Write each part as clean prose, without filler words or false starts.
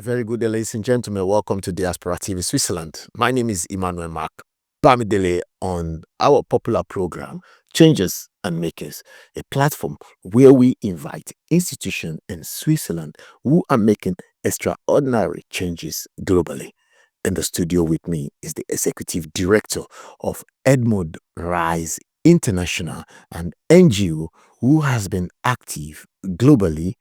Very good day, ladies and gentlemen. Welcome to Diaspora TV Switzerland. My name is Emmanuel Mark Bamidele on our popular program, Changes and Makers, a platform where we invite institutions in Switzerland who are making extraordinary changes globally. In the studio with me is the Executive Director of Edmund Rise International, an NGO who has been active globally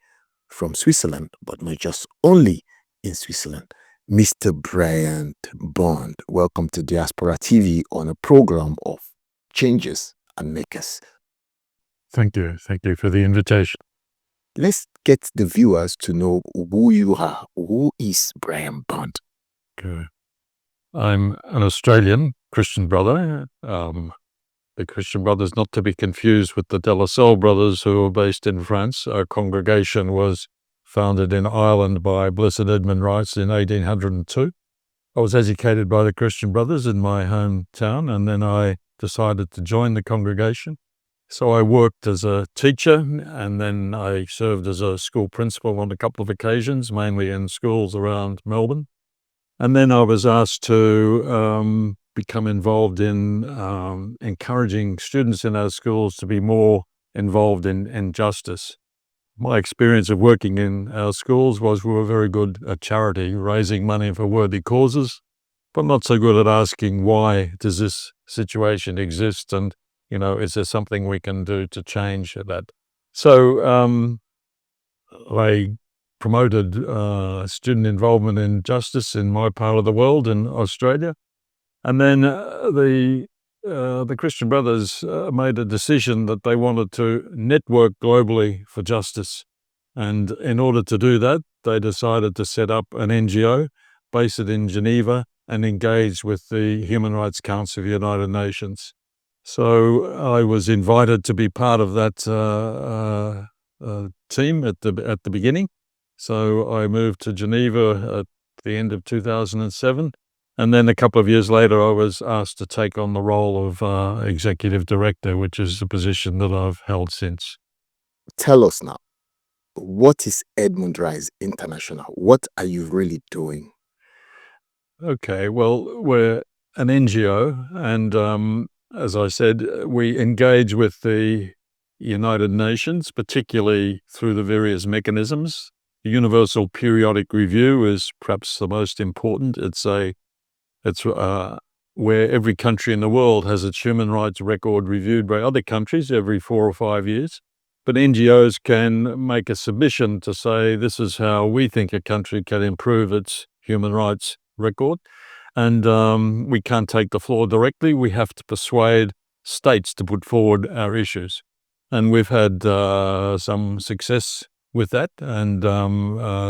from Switzerland, but not just only in Switzerland, Mr. Bryant Bond. Welcome to Diaspora TV on a program of Changes and Makers. Thank you. Thank you for the invitation. Let's get the viewers to know who you are. Who is Bryant Bond? Okay. I'm an Australian Christian brother. The Christian brothers, not to be confused with the De La Salle brothers who are based in France. Our congregation was founded in Ireland by Blessed Edmund Rice in 1802. I was educated by the Christian brothers in my hometown, and then I decided to join the congregation. So I worked as a teacher, and then I served as a school principal on a couple of occasions, mainly in schools around Melbourne. And then I was asked to become involved in encouraging students in our schools to be more involved in justice. My experience of working in our schools was we were very good at charity, raising money for worthy causes, but not so good at asking why does this situation exist, and is there something we can do to change that? So I promoted student involvement in justice in my part of the world, in Australia. And then the Christian brothers made a decision that they wanted to network globally for justice. And in order to do that, they decided to set up an NGO, base it in Geneva, and engage with the Human Rights Council of the United Nations. So I was invited to be part of that team at the beginning. So I moved to Geneva at the end of 2007. And then a couple of years later, I was asked to take on the role of executive director, which is the position that I've held since. Tell us now, what is Edmund Rise International? What are you really doing? Okay, well, we're an NGO, and as I said, we engage with the United Nations, particularly through the various mechanisms. The Universal Periodic Review is perhaps the most important. It's where every country in the world has its human rights record reviewed by other countries every 4 or 5 years. But NGOs can make a submission to say, this is how we think a country can improve its human rights record. And we can't take the floor directly. We have to persuade states to put forward our issues. And we've had some success with that. And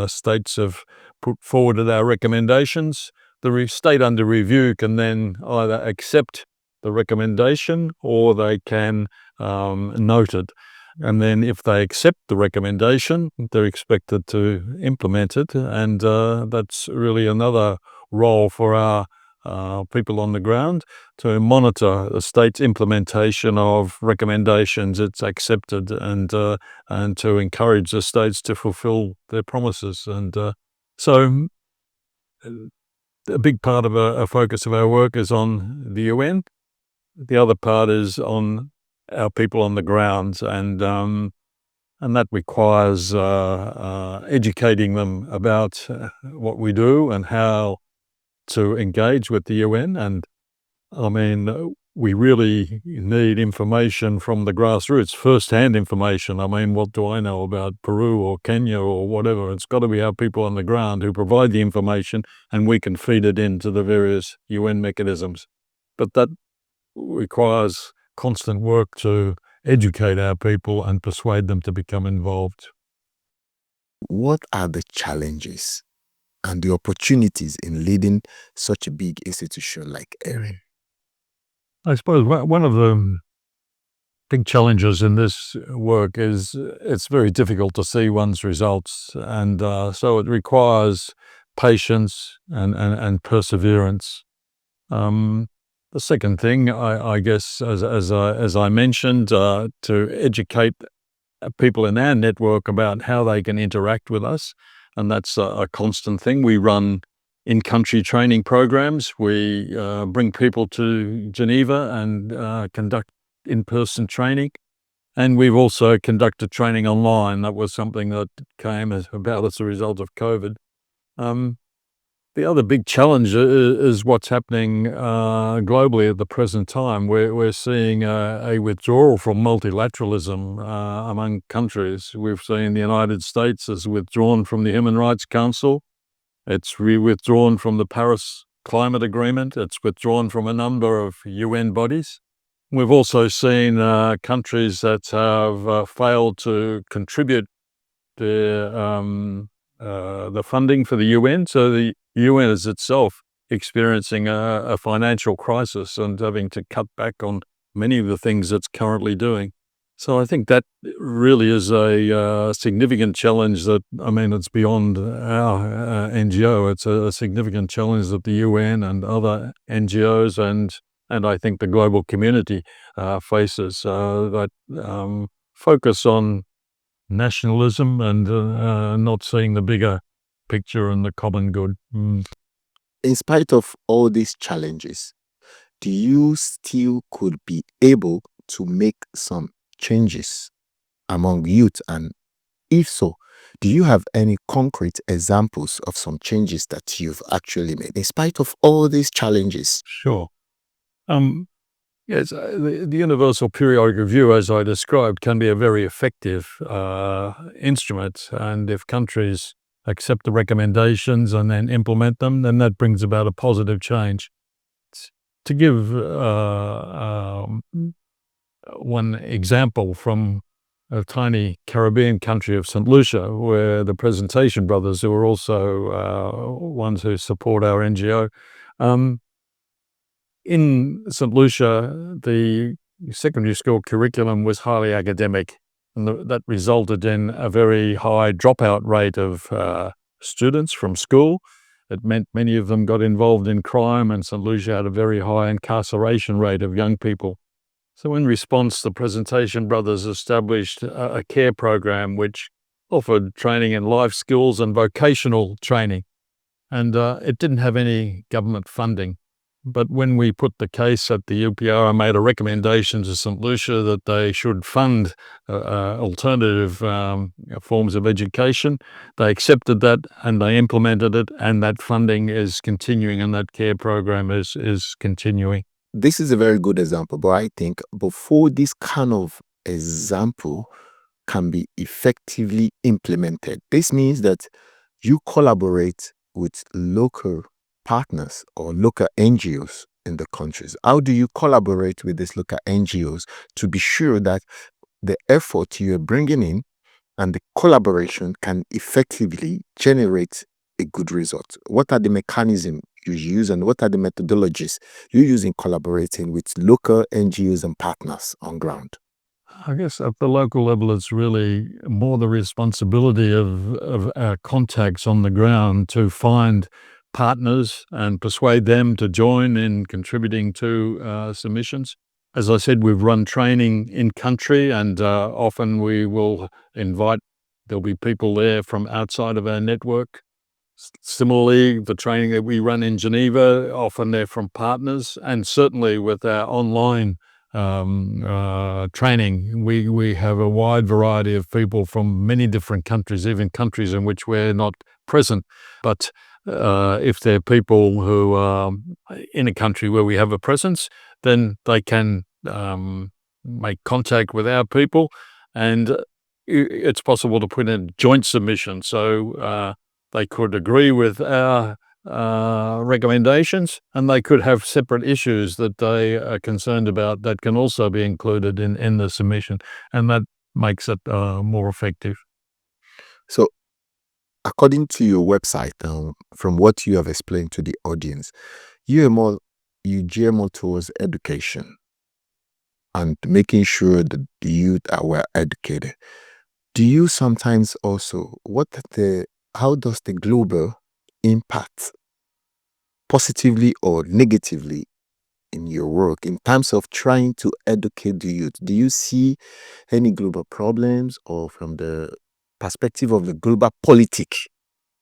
states have put forward our recommendations. The state under review can then either accept the recommendation or they can note it. And then if they accept the recommendation, they're expected to implement it. And that's really another role for our people on the ground, to monitor the state's implementation of recommendations it's accepted, and to encourage the states to fulfill their promises. And so a big part of a focus of our work is on the UN. The other part is on our people on the ground, and that requires educating them about what we do and how to engage with the UN. And I mean, we really need information from the grassroots, first-hand information. I mean, what do I know about Peru or Kenya or whatever? It's got to be our people on the ground who provide the information, and we can feed it into the various UN mechanisms. But that requires constant work to educate our people and persuade them to become involved. What are the challenges and the opportunities in leading such a big institution like ERI? I suppose one of the big challenges in this work is it's very difficult to see one's results, and so it requires patience and perseverance. The second thing, I guess, as I mentioned, to educate people in our network about how they can interact with us. and that's a constant thing. We run in-country training programs. We bring people to Geneva and conduct in-person training. And we've also conducted training online. That was something that came about as a result of COVID. The other big challenge is what's happening globally at the present time. We're seeing a withdrawal from multilateralism among countries. We've seen the United States has withdrawn from the Human Rights Council. It's withdrawn from the Paris Climate Agreement. It's withdrawn from a number of UN bodies. We've also seen countries that have failed to contribute to the funding for the UN. So the UN is itself experiencing a financial crisis and having to cut back on many of the things it's currently doing. So I think that really is a significant challenge that, it's beyond our NGO. It's a significant challenge that the UN and other NGOs and I think the global community faces, that focus on nationalism and not seeing the bigger picture and the common good. In spite of all these challenges, do you still could be able to make some changes among youth? And if so, do you have any concrete examples of some changes that you've actually made in spite of all these challenges? Sure. Yes, the Universal Periodic Review, as I described, can be a very effective instrument. And if countries accept the recommendations and then implement them, then that brings about a positive change. To give one example from a tiny Caribbean country of St. Lucia, where the Presentation Brothers, who are also ones who support our NGO, in St. Lucia, the secondary school curriculum was highly academic, and that resulted in a very high dropout rate of students from school. It meant many of them got involved in crime, and St. Lucia had a very high incarceration rate of young people. So in response, the Presentation Brothers established a care program which offered training in life skills and vocational training, and it didn't have any government funding. But when we put the case at the UPR and made a recommendation to St. Lucia that they should fund alternative forms of education, they accepted that and they implemented it, and that funding is continuing and that care program is continuing. This is a very good example, but I think before this kind of example can be effectively implemented, this means that you collaborate with local partners or local NGOs in the countries. How do you collaborate with these local NGOs to be sure that the effort you are bringing in and the collaboration can effectively generate a good result? What are the mechanisms you use and what are the methodologies you use in collaborating with local NGOs and partners on ground? I guess at the local level, it's really more the responsibility of our contacts on the ground to find partners and persuade them to join in contributing to submissions. As I said, we've run training in country, and often we will there'll be people there from outside of our network. Similarly, the training that we run in Geneva, often they're from partners, and certainly with our online training, we have a wide variety of people from many different countries, even countries in which we're not present. But if they're people who are in a country where we have a presence, then they can make contact with our people, and it's possible to put in joint submission. So they could agree with our recommendations, and they could have separate issues that they are concerned about that can also be included in the submission, and that makes it more effective. So, according to your website, from what you have explained to the audience, you gear more towards education and making sure that the youth are well educated. Do you sometimes also, how does the global impact positively or negatively in your work in terms of trying to educate the youth? Do you see any global problems, or from the perspective of the global politic,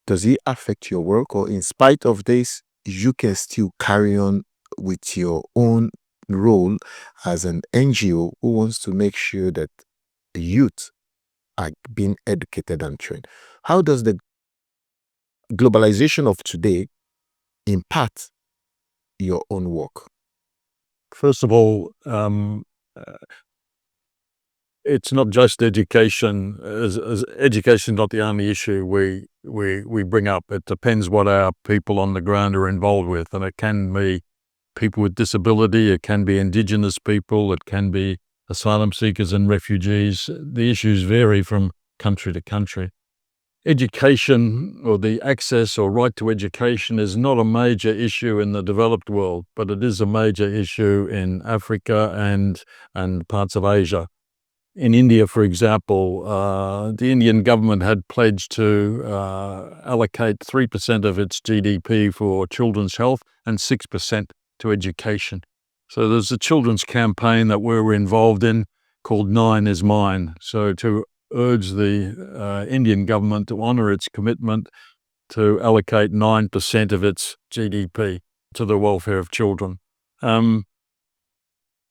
Does it affect your work, or in spite of this, you can still carry on with your own role as an NGO who wants to make sure that the youth are being educated and trained? How does the globalization of today impact your own work? First of all, it's not just education. As education is not the only issue we bring up. It depends what our people on the ground are involved with, and it can be people with disability, it can be Indigenous people, it can be asylum seekers and refugees. The issues vary from country to country. Education, or the access or right to education, is not a major issue in the developed world, but it is a major issue in Africa and parts of Asia. In India, for example, the Indian government had pledged to allocate 3% of its GDP for children's health and 6% to education. So there's a children's campaign that we're involved in called 9 is Mine. So to urge the Indian government to honour its commitment to allocate 9% of its GDP to the welfare of children.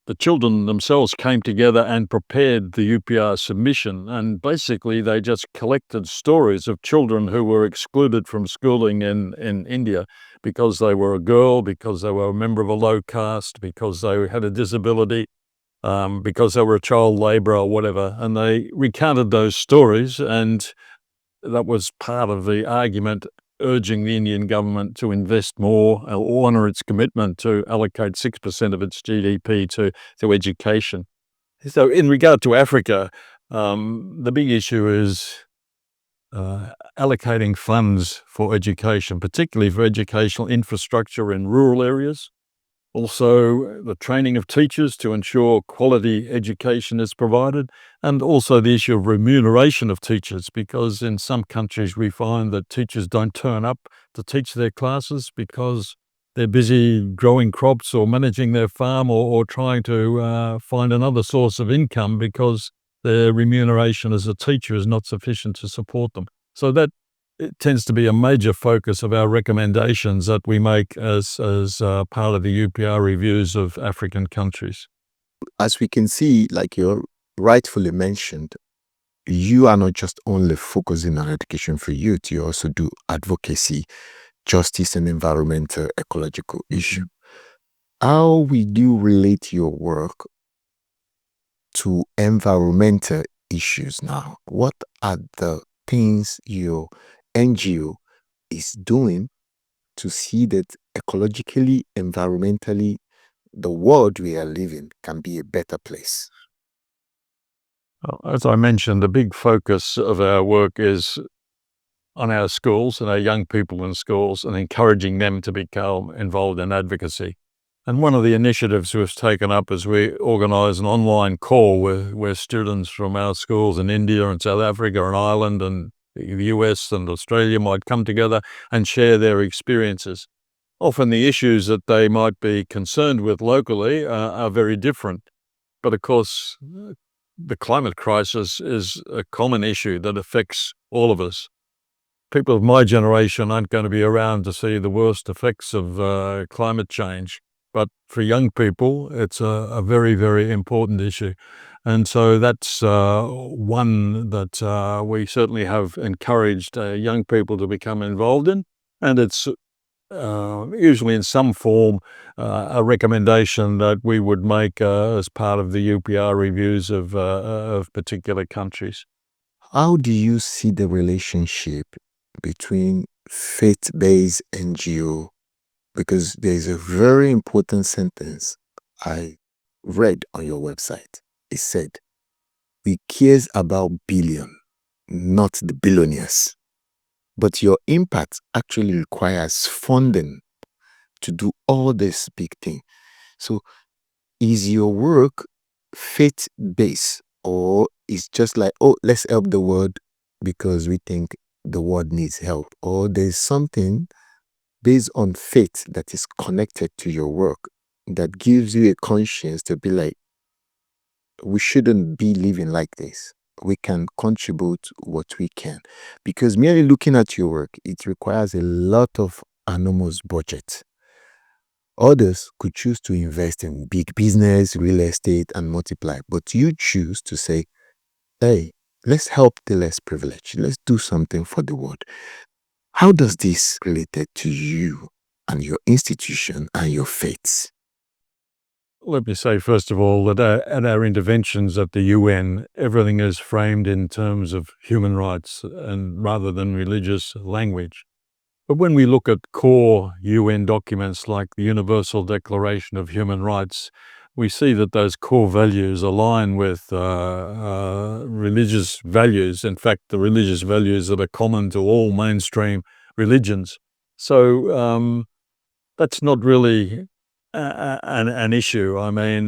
The children themselves came together and prepared the UPR submission, and basically they just collected stories of children who were excluded from schooling in India because they were a girl, because they were a member of a low caste, because they had a disability, because they were a child labourer or whatever. And they recounted those stories, and that was part of the argument urging the Indian government to invest more or honour its commitment to allocate 6% of its GDP to education. So in regard to Africa, the big issue is allocating funds for education, particularly for educational infrastructure in rural areas. Also, the training of teachers to ensure quality education is provided, and also the issue of remuneration of teachers, because in some countries we find that teachers don't turn up to teach their classes because they're busy growing crops or managing their farm or trying to find another source of income because their remuneration as a teacher is not sufficient to support them. So that it tends to be a major focus of our recommendations that we make as part of the UPR reviews of African countries. As we can see, like you rightfully mentioned, you are not just only focusing on education for youth, you also do advocacy, justice, and environmental ecological issue. How will you relate your work to environmental issues now? What are the things your NGO is doing to see that ecologically, environmentally, the world we are living can be a better place? As I mentioned, the big focus of our work is on our schools and our young people in schools and encouraging them to become involved in advocacy. And one of the initiatives we've taken up is we organise an online call where students from our schools in India and South Africa and Ireland and the US and Australia might come together and share their experiences. Often the issues that they might be concerned with locally are very different. But of course, the climate crisis is a common issue that affects all of us. People of my generation aren't going to be around to see the worst effects of climate change. But for young people, it's a very, very important issue. And so that's one that we certainly have encouraged young people to become involved in. And it's usually in some form a recommendation that we would make as part of the UPR reviews of particular countries. How do you see the relationship between faith-based NGO? Because there is a very important sentence I read on your website. It said, "We cares about billion, not the billionaires." But your impact actually requires funding to do all this big thing. So is your work faith-based, or is just like, oh, let's help the world because we think the world needs help? Or there's something based on faith that is connected to your work that gives you a conscience to be like, we shouldn't be living like this. we can contribute what we can. Because merely looking at your work, it requires a lot of enormous budget. Others could choose to invest in big business, real estate, and multiply. But you choose to say, hey, let's help the less privileged. Let's do something for the world. How does this relate to you and your institution and your faiths? Let me say, first of all, that at our interventions at the UN, everything is framed in terms of human rights and rather than religious language. But when we look at core UN documents like the Universal Declaration of Human Rights, we see that those core values align with religious values. In fact, the religious values that are common to all mainstream religions. So that's not really an issue. I mean,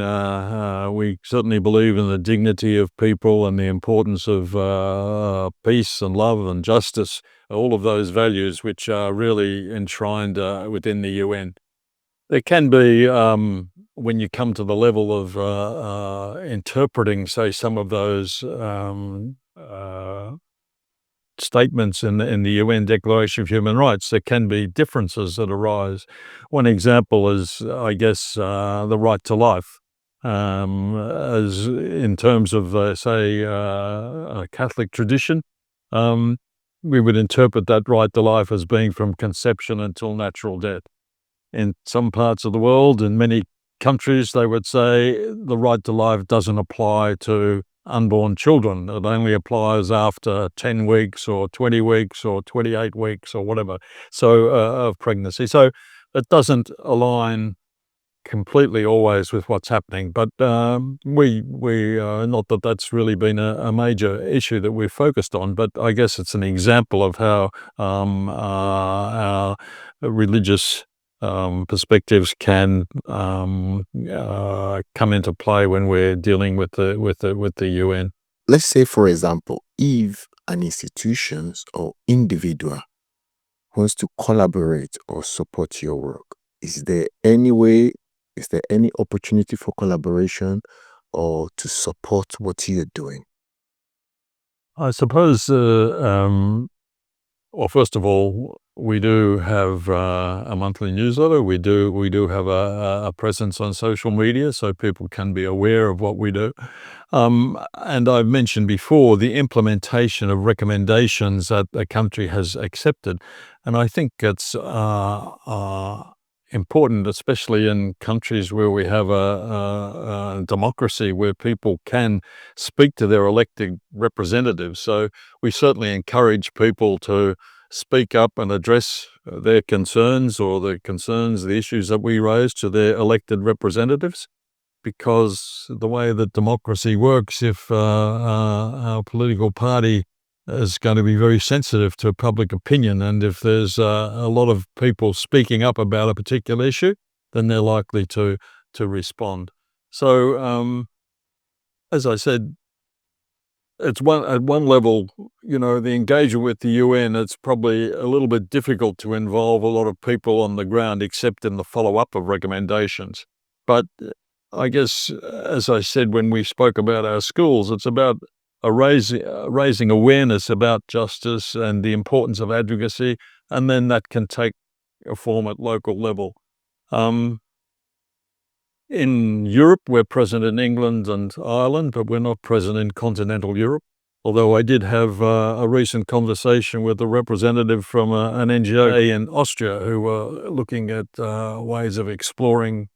we certainly believe in the dignity of people and the importance of peace and love and justice, all of those values which are really enshrined within the UN. There can be, when you come to the level of interpreting, say, some of those statements in the UN Declaration of Human Rights, there can be differences that arise. One example is, I guess, the right to life. As in terms of, say, a Catholic tradition, we would interpret that right to life as being from conception until natural death. In some parts of the world, in many countries, they would say the right to life doesn't apply to unborn children. It only applies after 10 weeks or 20 weeks or 28 weeks or whatever, so of pregnancy. So it doesn't align completely always with what's happening, but we not that that's really been a major issue that we've focused on, but I guess it's an example of how our religious perspectives can come into play when we're dealing with the UN. Let's say, for example, if an institution or individual wants to collaborate or support your work, is there any way, is there any opportunity for collaboration or to support what you're doing? I suppose, well, first of all, we do have a monthly newsletter. We do have a presence on social media, so people can be aware of what we do. And I've mentioned before the implementation of recommendations that the country has accepted, and I think it's important, especially in countries where we have a democracy, where people can speak to their elected representatives. So we certainly encourage people to speak up and address their concerns or the issues that we raise to their elected representatives, because the way that democracy works, if our political party is going to be very sensitive to public opinion, and if there's a lot of people speaking up about a particular issue, then they're likely to respond. So, as I said, it's at one level, the engagement with the UN, it's probably a little bit difficult to involve a lot of people on the ground, except in the follow-up of recommendations. But I guess, as I said when we spoke about our schools, it's about raising awareness about justice and the importance of advocacy, and then that can take a form at local level. In Europe, we're present in England and Ireland, but we're not present in continental Europe. Although I did have a recent conversation with a representative from an NGO in Austria who were looking at ways of exploring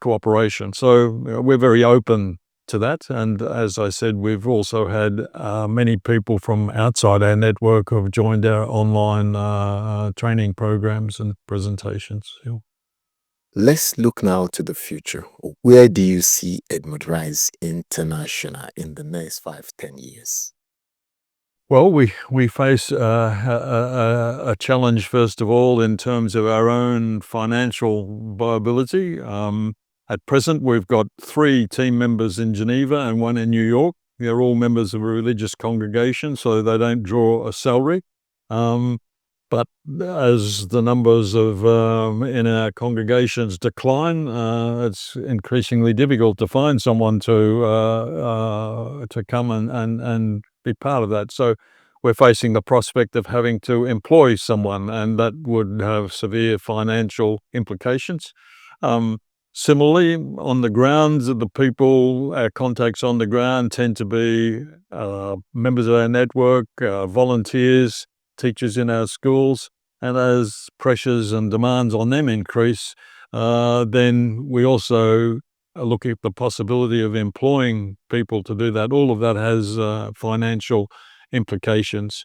cooperation. So we're very open to that. And as I said, we've also had many people from outside our network who have joined our online training programs and presentations. Yeah. Let's look now to the future. Where do you see Edmund Rise International in the next 5-10 years? Well, we face a challenge, first of all, in terms of our own financial viability. At present, we've got 3 team members in Geneva and 1 in New York. They're all members of a religious congregation, so they don't draw a salary. But as the numbers of in our congregations decline, it's increasingly difficult to find someone to come and be part of that. So we're facing the prospect of having to employ someone, and that would have severe financial implications. Similarly, on the ground, the people, our contacts on the ground tend to be members of our network, volunteers, teachers in our schools, and as pressures and demands on them increase, then we also look at the possibility of employing people to do that. All of that has financial implications.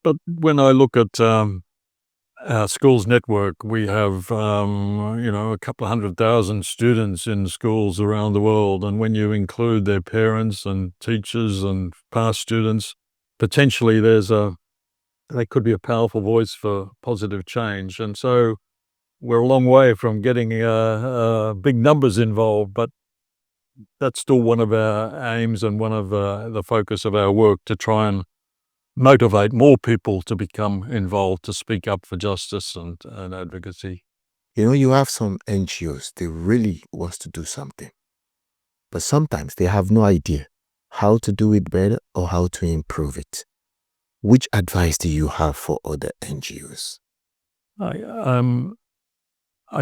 But when I look at our schools network, we have, a couple of 100,000 students in schools around the world. And when you include their parents and teachers and past students, potentially they could be a powerful voice for positive change. And so we're a long way from getting big numbers involved, but that's still one of our aims and one of the focus of our work, to try and motivate more people to become involved, to speak up for justice and advocacy. You have some NGOs, they really want to do something, but sometimes they have no idea how to do it better or how to improve it. Which advice do you have for other NGOs? I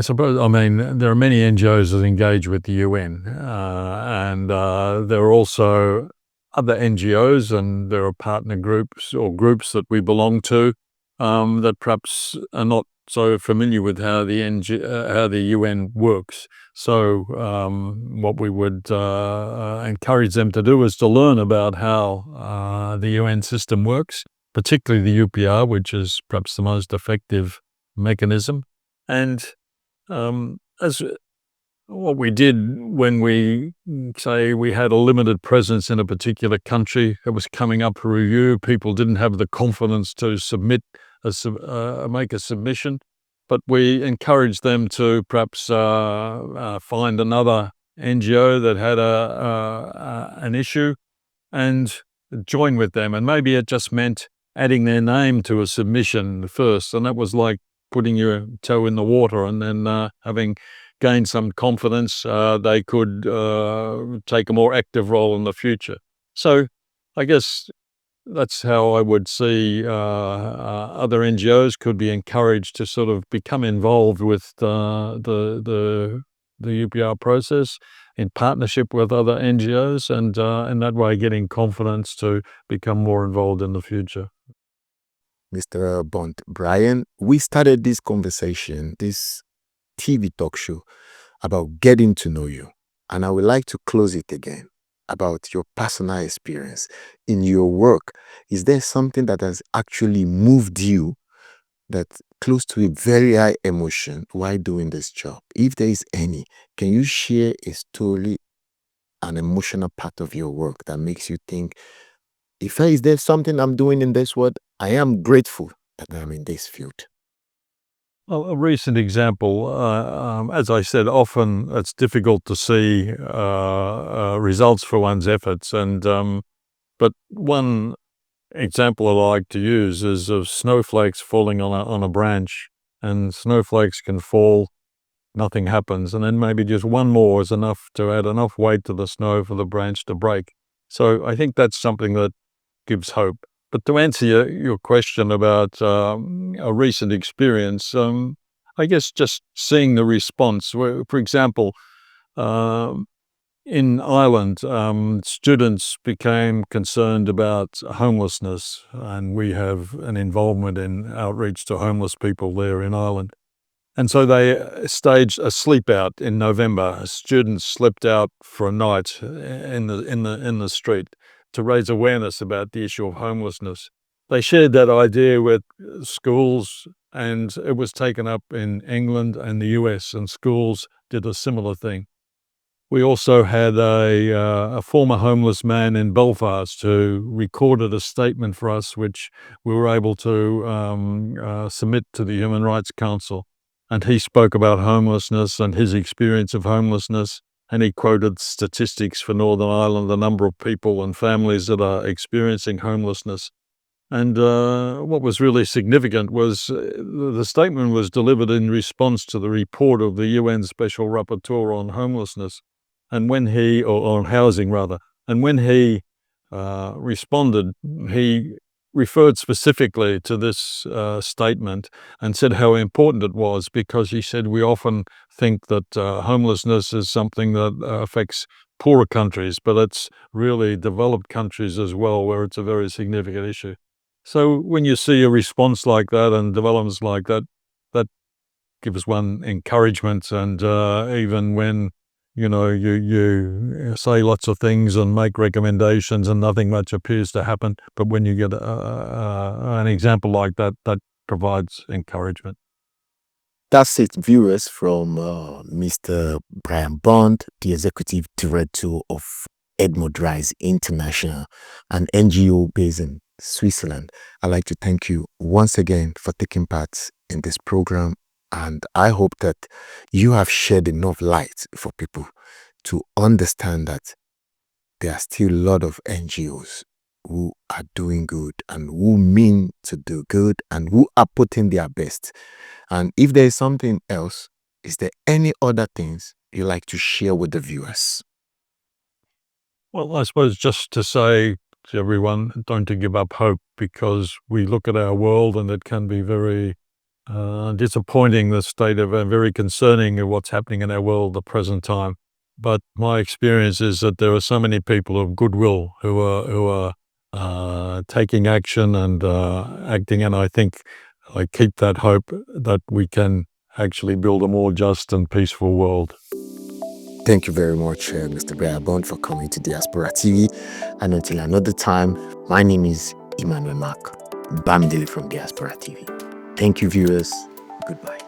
suppose, there are many NGOs that engage with the UN, and there are also other NGOs, and there are partner groups or groups that we belong to that perhaps are not so familiar with how the UN works. So what we would encourage them to do is to learn about how the UN system works, particularly the UPR, which is perhaps the most effective mechanism. And as what we did when we had a limited presence in a particular country, it was coming up for review, people didn't have the confidence to make a submission, but we encouraged them to perhaps find another NGO that had an issue and join with them. And maybe it just meant adding their name to a submission first, and that was like putting your toe in the water, and then having gained some confidence, they could take a more active role in the future. So I guess that's how I would see other NGOs could be encouraged to sort of become involved with the UPR process in partnership with other NGOs, and in that way getting confidence to become more involved in the future. Mr. Bond, Brian, we started this conversation, this TV talk show, about getting to know you. And I would like to close it again about your personal experience in your work. Is there something that has actually moved you, that's close to a very high emotion while doing this job? If there is any, can you share a story, an emotional part of your work that makes you think, is there something I'm doing in this world? I am grateful that I'm in this field. Well, a recent example, as I said, often it's difficult to see results for one's efforts, but one example I like to use is of snowflakes falling on a branch, and snowflakes can fall, nothing happens, and then maybe just one more is enough to add enough weight to the snow for the branch to break. So I think that's something that gives hope. But to answer your question about a recent experience, I guess just seeing the response. For example, in Ireland, students became concerned about homelessness, and we have an involvement in outreach to homeless people there in Ireland. And so they staged a sleep out in November. Students slept out for a night in the street to raise awareness about the issue of homelessness. They shared that idea with schools, and it was taken up in England and the US, and schools did a similar thing. We also had a former homeless man in Belfast who recorded a statement for us, which we were able to submit to the Human Rights Council. And he spoke about homelessness and his experience of homelessness. And he quoted statistics for Northern Ireland, the number of people and families that are experiencing homelessness. And what was really significant was the statement was delivered in response to the report of the UN Special Rapporteur on homelessness, and when he, or on housing rather, and when he responded, he referred specifically to this statement and said how important it was, because he said we often think that homelessness is something that affects poorer countries, but it's really developed countries as well where it's a very significant issue. So when you see a response like that and developments like that, that gives one encouragement. And even when you say lots of things and make recommendations and nothing much appears to happen, but when you get an example like that, that provides encouragement. That's it, viewers, from Mr. Brian Bond, the Executive Director of Edmund International, an NGO based in Switzerland. I'd like to thank you once again for taking part in this program, and I hope that you have shed enough light for people to understand that there are still a lot of NGOs who are doing good and who mean to do good and who are putting their best. And if there is something else, is there any other things you like to share with the viewers? Well, I suppose just to say to everyone, don't to give up hope, because we look at our world and it can be very disappointing, the state of, and very concerning of what's happening in our world at the present time. But my experience is that there are so many people of goodwill who are taking action and acting, and I think I keep that hope that we can actually build a more just and peaceful world. Thank you very much, Mr. Brian Bond, for coming to Diaspora TV. And until another time, my name is Emmanuel Mark Bamidele from Diaspora TV. Thank you, viewers. Goodbye.